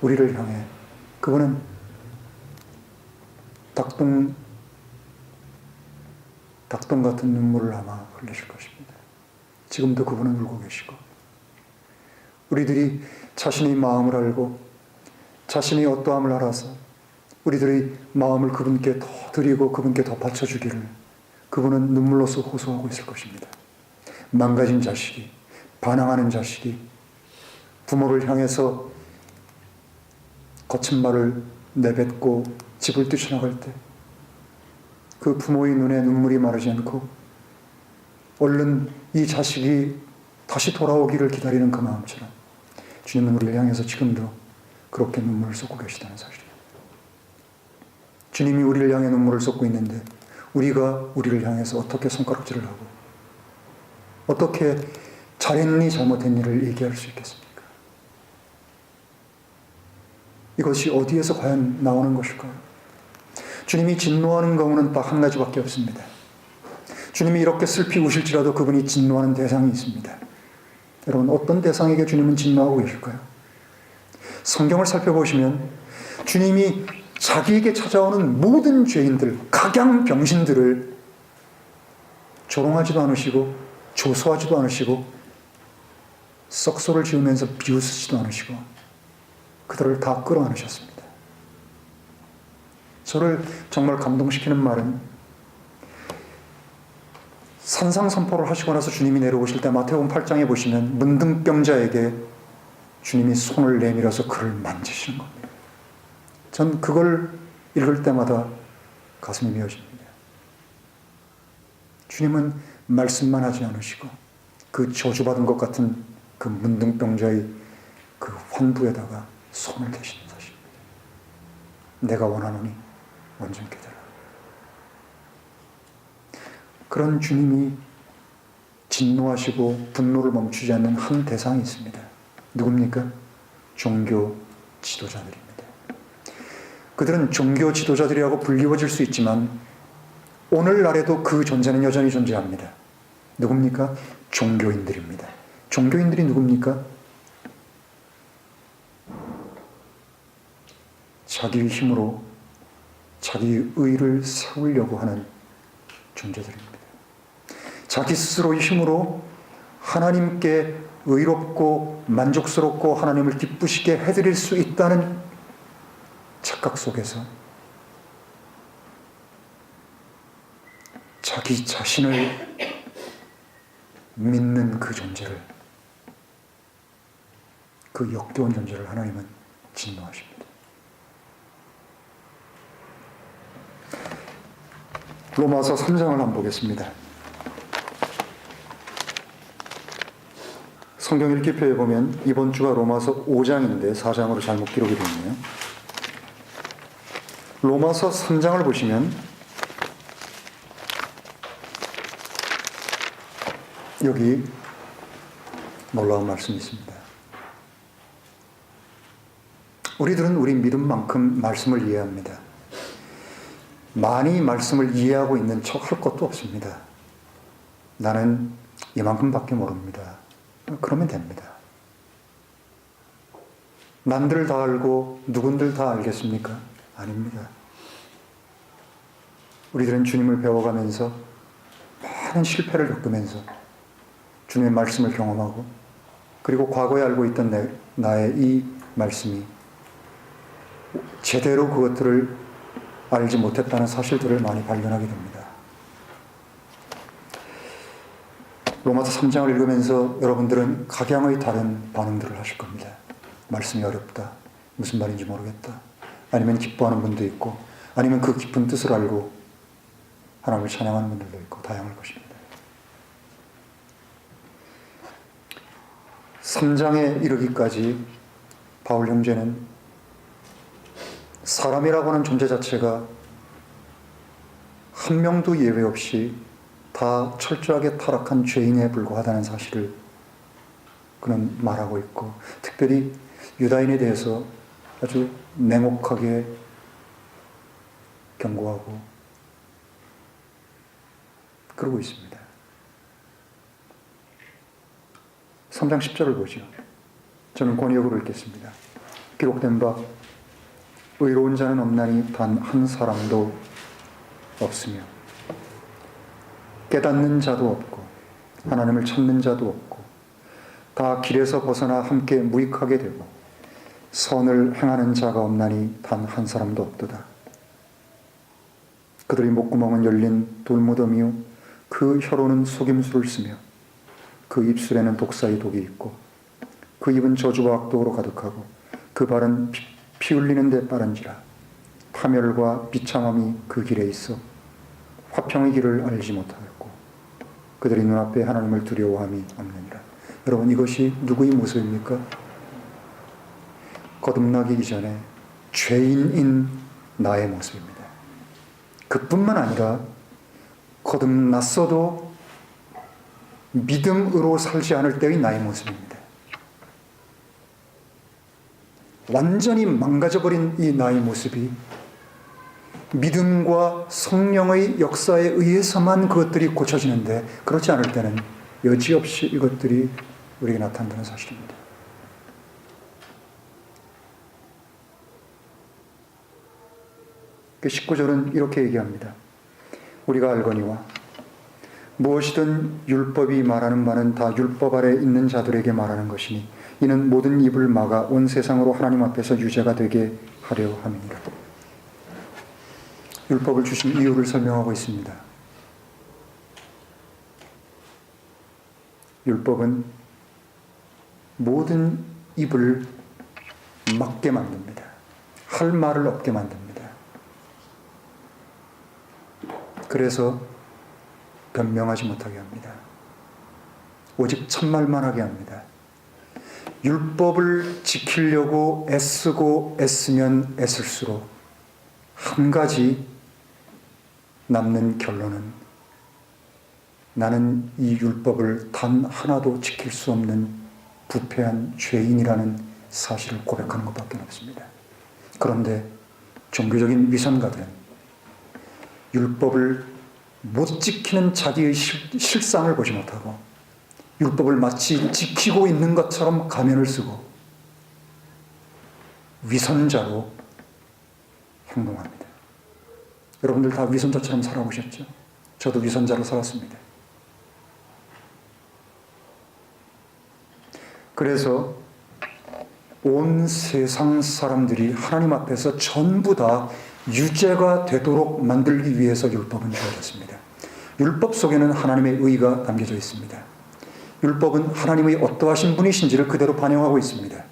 우리를 향해 그분은 닭똥 같은 눈물을 아마 흘리실 것입니다. 지금도 그분은 울고 계시고, 우리들이 자신의 마음을 알고 자신의 어떠함을 알아서 우리들의 마음을 그분께 더 드리고 그분께 더 바쳐주기를 그분은 눈물로써 호소하고 있을 것입니다. 망가진 자식이, 반항하는 자식이 부모를 향해서 거친 말을 내뱉고 집을 뛰쳐나갈 때 그 부모의 눈에 눈물이 마르지 않고 얼른 이 자식이 다시 돌아오기를 기다리는 그 마음처럼 주님은 우리를 향해서 지금도 그렇게 눈물을 쏟고 계시다는 사실이에요. 주님이 우리를 향해 눈물을 쏟고 있는데 우리가 우리를 향해서 어떻게 손가락질을 하고 어떻게 잘했니 잘못했니를 얘기할 수 있겠습니까? 이것이 어디에서 과연 나오는 것일까요? 주님이 진노하는 경우는 딱 한 가지밖에 없습니다. 주님이 이렇게 슬피 우실지라도 그분이 진노하는 대상이 있습니다. 여러분, 어떤 대상에게 주님은 진노하고 계실까요? 성경을 살펴보시면 주님이 자기에게 찾아오는 모든 죄인들, 각양병신들을 조롱하지도 않으시고 조소하지도 않으시고 썩소를 지으면서 비웃으시지도 않으시고 그들을 다 끌어안으셨습니다. 저를 정말 감동시키는 말은 산상선포를 하시고 나서 주님이 내려오실 때 마태복음 8장에 보시면 문둥병자에게 주님이 손을 내밀어서 그를 만지시는 겁니다. 전 그걸 읽을 때마다 가슴이 미어집니다. 주님은 말씀만 하지 않으시고 그 저주받은 것 같은 그 문둥병자의 그 환부에다가 손을 대시는 사실입니다. 내가 원하노니 온전케 되라. 그런 주님이 진노하시고 분노를 멈추지 않는 한 대상이 있습니다. 누굽니까? 종교 지도자들입니다. 그들은 종교 지도자들이라고 불리워질 수 있지만 오늘날에도 그 존재는 여전히 존재합니다. 누굽니까? 종교인들입니다. 종교인들이 누굽니까? 자기의 힘으로 자기의 의를 세우려고 하는 존재들입니다. 자기 스스로의 힘으로 하나님께 의롭고 만족스럽고 하나님을 기쁘시게 해드릴 수 있다는 착각 속에서 자기 자신을 믿는 그 존재를, 그 역겨운 존재를 하나님은 진노하십니다. 로마서 3장을 한번 보겠습니다. 성경 읽기표에 보면 이번 주가 로마서 5장인데 4장으로 잘못 기록이 되어 있네요. 로마서 3장을 보시면 여기 놀라운 말씀이 있습니다. 우리들은 우리 믿음만큼 말씀을 이해합니다. 많이 말씀을 이해하고 있는 척 할 것도 없습니다. 나는 이만큼밖에 모릅니다. 그러면 됩니다. 남들 다 알고 누군들 다 알겠습니까? 아닙니다. 우리들은 주님을 배워가면서 많은 실패를 겪으면서 주님의 말씀을 경험하고 그리고 과거에 알고 있던 나의 이 말씀이 제대로 그것들을 알지 못했다는 사실들을 많이 발견하게 됩니다. 로마서 3장을 읽으면서 여러분들은 각양의 다른 반응들을 하실 겁니다. 말씀이 어렵다. 무슨 말인지 모르겠다. 아니면 기뻐하는 분도 있고 아니면 그 깊은 뜻을 알고 하나님을 찬양하는 분들도 있고 다양할 것입니다. 3장에 이르기까지 바울 형제는 사람이라고 하는 존재 자체가 한 명도 예외 없이 다 철저하게 타락한 죄인에 불과하다는 사실을 그는 말하고 있고 특별히 유다인에 대해서 아주 냉혹하게 경고하고 그러고 있습니다. 3장 10절을 보죠. 저는 권역으로 읽겠습니다. 기록된 바 의로운 자는 없나니 단 한 사람도 없으며 깨닫는 자도 없고 하나님을 찾는 자도 없고 다 길에서 벗어나 함께 무익하게 되고 선을 행하는 자가 없나니 단 한 사람도 없도다. 그들의 목구멍은 열린 돌무더미요 그 혀로는 속임수를 쓰며 그 입술에는 독사의 독이 있고 그 입은 저주와 악독으로 가득하고 그 발은 피 흘리는 데 빠른지라. 파멸과 비참함이 그 길에 있어 화평의 길을 알지 못하였고 그들의 눈앞에 하나님을 두려워함이 없느니라. 여러분, 이것이 누구의 모습입니까? 거듭나기 이전에 죄인인 나의 모습입니다. 그뿐만 아니라 거듭났어도 믿음으로 살지 않을 때의 나의 모습입니다. 완전히 망가져버린 이 나의 모습이 믿음과 성령의 역사에 의해서만 그것들이 고쳐지는데, 그렇지 않을 때는 여지없이 이것들이 우리에게 나타난다는 사실입니다. 그 19절은 이렇게 얘기합니다. 우리가 알거니와 무엇이든 율법이 말하는 바는 다 율법 아래 있는 자들에게 말하는 것이니 이는 모든 입을 막아 온 세상으로 하나님 앞에서 유죄가 되게 하려 함이니라. 율법을 주신 이유를 설명하고 있습니다. 율법은 모든 입을 막게 만듭니다. 할 말을 없게 만듭니다. 그래서 변명하지 못하게 합니다. 오직 참말만 하게 합니다. 율법을 지키려고 애쓰고 애쓰면 애쓸수록 한 가지 남는 결론은 나는 이 율법을 단 하나도 지킬 수 없는 부패한 죄인이라는 사실을 고백하는 것밖에 없습니다. 그런데 종교적인 위선가들은 율법을 못 지키는 자기의 실상을 보지 못하고 율법을 마치 지키고 있는 것처럼 가면을 쓰고 위선자로 행동합니다. 여러분들 다 위선자처럼 살아보셨죠? 저도 위선자로 살았습니다. 그래서 온 세상 사람들이 하나님 앞에서 전부 다 유죄가 되도록 만들기 위해서 율법은 주어졌습니다. 율법 속에는 하나님의 의가 담겨져 있습니다. 율법은 하나님의 어떠하신 분이신지를 그대로 반영하고 있습니다.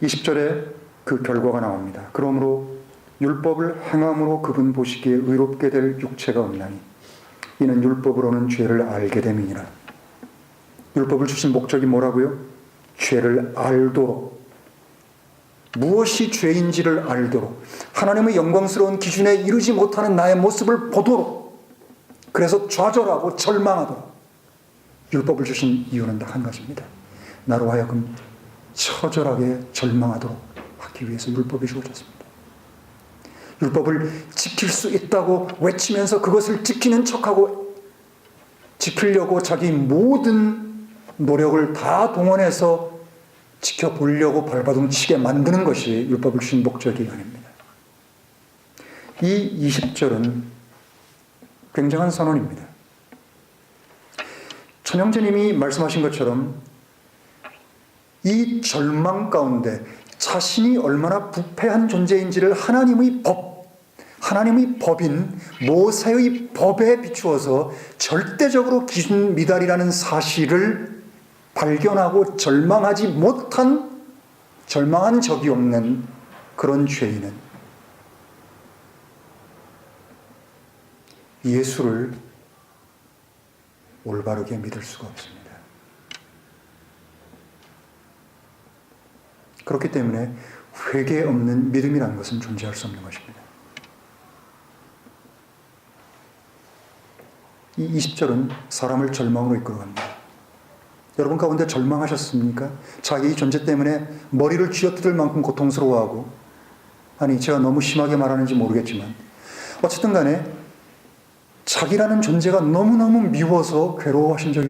(20절에) 그 결과가 나옵니다. 그러므로 율법을 행함으로 그분 보시기에 의롭게 될 육체가 없나니 이는 율법으로는 죄를 알게 됨이니라. 율법을 주신 목적이 뭐라고요? 죄를 알도록, 무엇이 죄인지를 알도록, 하나님의 영광스러운 기준에 이르지 못하는 나의 모습을 보도록, 그래서 좌절하고 절망하도록 율법을 주신 이유는 딱 한 가지입니다. 나로 하여금 처절하게 절망하도록 하기 위해서 율법이 주어졌습니다. 율법을 지킬 수 있다고 외치면서 그것을 지키는 척하고 지키려고 자기 모든 노력을 다 동원해서 지켜보려고 발버둥 치게 만드는 것이 율법을 주신 목적이 아닙니다. 이 20절은 굉장한 선언입니다. 천영재님이 말씀하신 것처럼 이 절망 가운데 자신이 얼마나 부패한 존재인지를 하나님의 법인 모세의 법에 비추어서 절대적으로 기준 미달이라는 사실을 발견하고 절망한 적이 없는 그런 죄인은 예수를 올바르게 믿을 수가 없습니다. 그렇기 때문에 회개 없는 믿음이라는 것은 존재할 수 없는 것입니다. 이 20절은 사람을 절망으로 이끌어갑니다. 여러분 가운데 절망하셨습니까? 자기의 존재 때문에 머리를 쥐어뜯을 만큼 고통스러워하고, 아니 제가 너무 심하게 말하는지 모르겠지만 어쨌든 간에 자기라는 존재가 너무너무 미워서 괴로워하신 적이